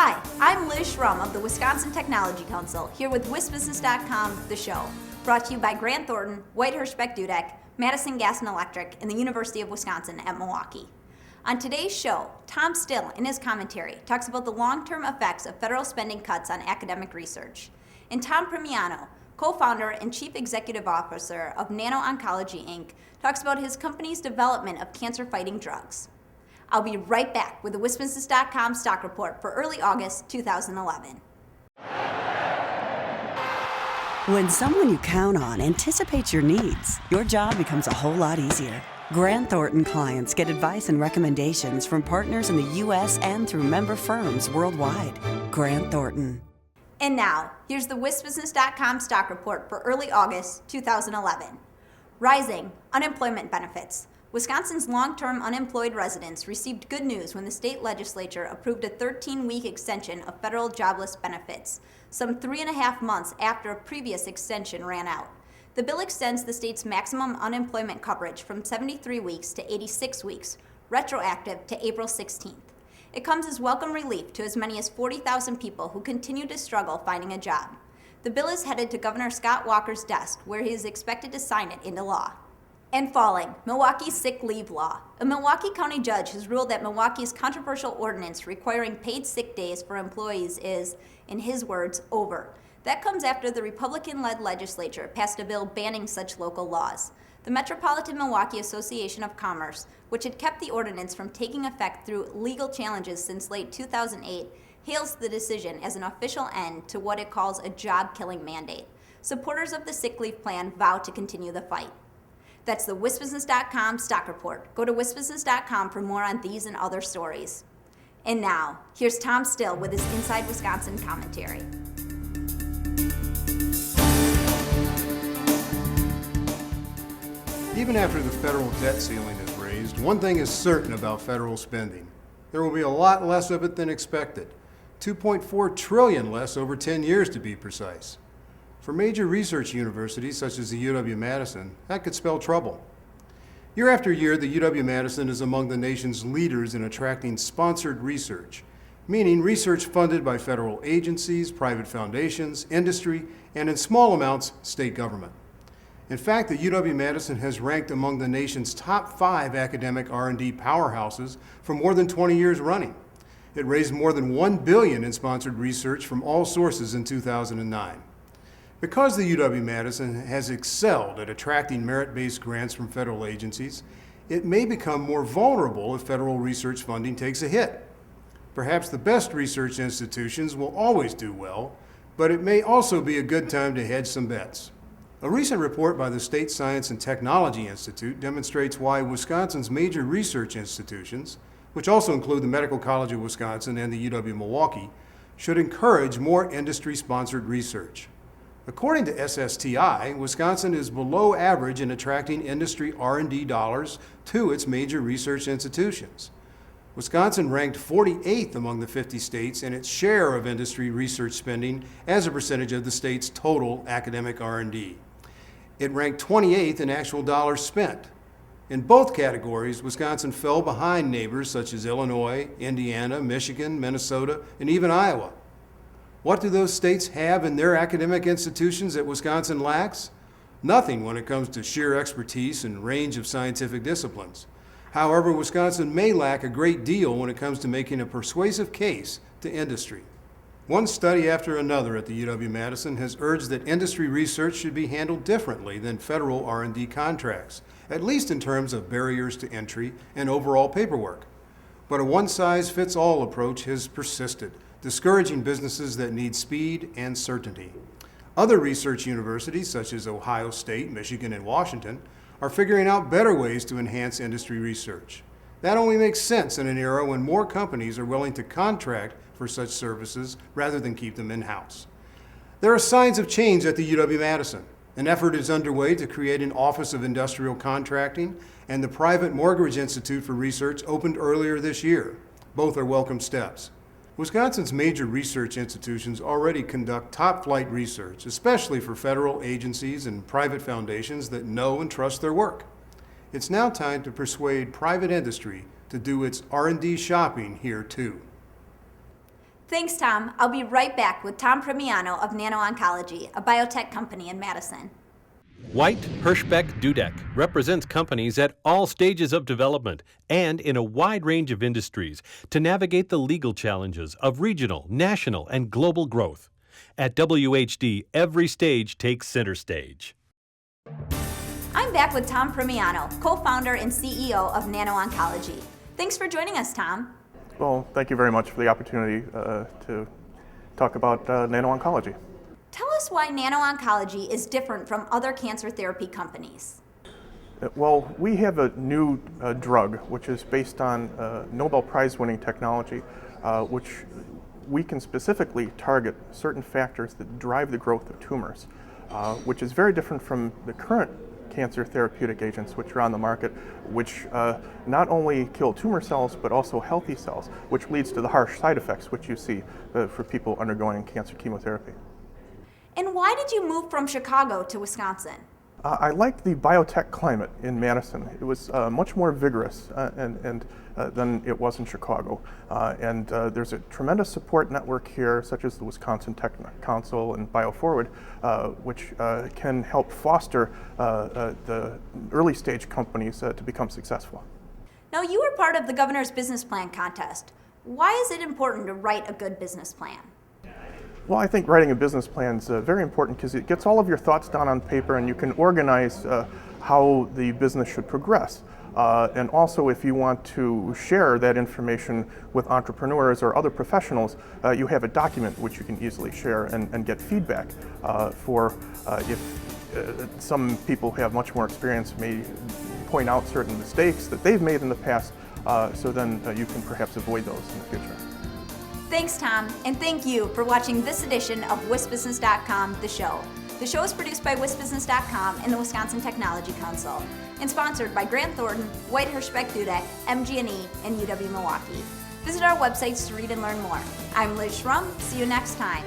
Hi, I'm Liz Schrum of the Wisconsin Technology Council, here with WisBusiness.com, the show, brought to you by Grant Thornton, Whitehurst Beck Dudek, Madison Gas and Electric, and the University of Wisconsin at Milwaukee. On today's show, Tom Still, in his commentary, talks about the long-term effects of federal spending cuts on academic research. And Tom Primiano, co-founder and chief executive officer of Nano Oncology, Inc., talks about his company's development of cancer-fighting drugs. I'll be right back with the WisBusiness.com stock report for early August 2011. When someone you count on anticipates your needs, your job becomes a whole lot easier. Grant Thornton clients get advice and recommendations from partners in the U.S. and through member firms worldwide. Grant Thornton. And now, here's the WisBusiness.com stock report for early August 2011. Rising unemployment benefits. Wisconsin's long-term unemployed residents received good news when the state legislature approved a 13-week extension of federal jobless benefits, some 3.5 months after a previous extension ran out. The bill extends the state's maximum unemployment coverage from 73 weeks to 86 weeks, retroactive to April 16th. It comes as welcome relief to as many as 40,000 people who continue to struggle finding a job. The bill is headed to Governor Scott Walker's desk, where he is expected to sign it into law. And falling, Milwaukee's sick leave law. A Milwaukee County judge has ruled that Milwaukee's controversial ordinance requiring paid sick days for employees is, in his words, over. That comes after the Republican-led legislature passed a bill banning such local laws. The Metropolitan Milwaukee Association of Commerce, which had kept the ordinance from taking effect through legal challenges since late 2008, hails the decision as an official end to what it calls a job-killing mandate. Supporters of the sick leave plan vow to continue the fight. That's the WisBusiness.com stock report. Go to WisBusiness.com for more on these and other stories. And now, here's Tom Still with his Inside Wisconsin commentary. Even after the federal debt ceiling is raised, one thing is certain about federal spending. There will be a lot less of it than expected. $2.4 trillion less over 10 years to be precise. For major research universities such as the UW-Madison, that could spell trouble. Year after year, the UW-Madison is among the nation's leaders in attracting sponsored research, meaning research funded by federal agencies, private foundations, industry, and in small amounts, state government. In fact, the UW-Madison has ranked among the nation's top 5 academic R&D powerhouses for more than 20 years running. It raised more than $1 billion in sponsored research from all sources in 2009. Because the UW-Madison has excelled at attracting merit-based grants from federal agencies, it may become more vulnerable if federal research funding takes a hit. Perhaps the best research institutions will always do well, but it may also be a good time to hedge some bets. A recent report by the State Science and Technology Institute demonstrates why Wisconsin's major research institutions, which also include the Medical College of Wisconsin and the UW-Milwaukee, should encourage more industry-sponsored research. According to SSTI, Wisconsin is below average in attracting industry R&D dollars to its major research institutions. Wisconsin ranked 48th among the 50 states in its share of industry research spending as a percentage of the state's total academic R&D. It ranked 28th in actual dollars spent. In both categories, Wisconsin fell behind neighbors such as Illinois, Indiana, Michigan, Minnesota, and even Iowa. What do those states have in their academic institutions that Wisconsin lacks? Nothing when it comes to sheer expertise and range of scientific disciplines. However, Wisconsin may lack a great deal when it comes to making a persuasive case to industry. One study after another at the UW-Madison has urged that industry research should be handled differently than federal R&D contracts, at least in terms of barriers to entry and overall paperwork. But a one-size-fits-all approach has persisted, discouraging businesses that need speed and certainty. Other research universities, such as Ohio State, Michigan, and Washington, are figuring out better ways to enhance industry research. That only makes sense in an era when more companies are willing to contract for such services rather than keep them in-house. There are signs of change at the UW-Madison. An effort is underway to create an Office of Industrial Contracting, and the Private Mortgage Institute for Research opened earlier this year. Both are welcome steps. Wisconsin's major research institutions already conduct top-flight research, especially for federal agencies and private foundations that know and trust their work. It's now time to persuade private industry to do its R&D shopping here too. Thanks, Tom. I'll be right back with Tom Primiano of Nano Oncology, a biotech company in Madison. White Hirschbeck Dudek represents companies at all stages of development and in a wide range of industries to navigate the legal challenges of regional, national, and global growth. At WHD, every stage takes center stage. I'm back with Tom Primiano, co-founder and CEO of Nano Oncology. Thanks for joining us, Tom. Well, thank you very much for the opportunity to talk about Nano Oncology. Tell us why Nano Oncology is different from other cancer therapy companies. Well, we have a new drug which is based on Nobel Prize winning technology, which we can specifically target certain factors that drive the growth of tumors, which is very different from the current cancer therapeutic agents which are on the market, which not only kill tumor cells but also healthy cells, which leads to the harsh side effects which you see for people undergoing cancer chemotherapy. And why did you move from Chicago to Wisconsin? I liked the biotech climate in Madison. It was much more vigorous than it was in Chicago. And there's a tremendous support network here, such as the Wisconsin Tech Council and BioForward, which can help foster the early stage companies to become successful. Now, you were part of the Governor's Business Plan contest. Why is it important to write a good business plan? Well, I think writing a business plan is very important because it gets all of your thoughts down on paper and you can organize how the business should progress. And also, if you want to share that information with entrepreneurs or other professionals, you have a document which you can easily share and get feedback for if some people who have much more experience may point out certain mistakes that they've made in the past, so then you can perhaps avoid those in the future. Thanks, Tom, and thank you for watching this edition of WisBusiness.com, the show. The show is produced by WisBusiness.com and the Wisconsin Technology Council, and sponsored by Grant Thornton, White Hirschbeck Dudek, MG&E, and UW-Milwaukee. Visit our websites to read and learn more. I'm Liz Schrum. See you next time.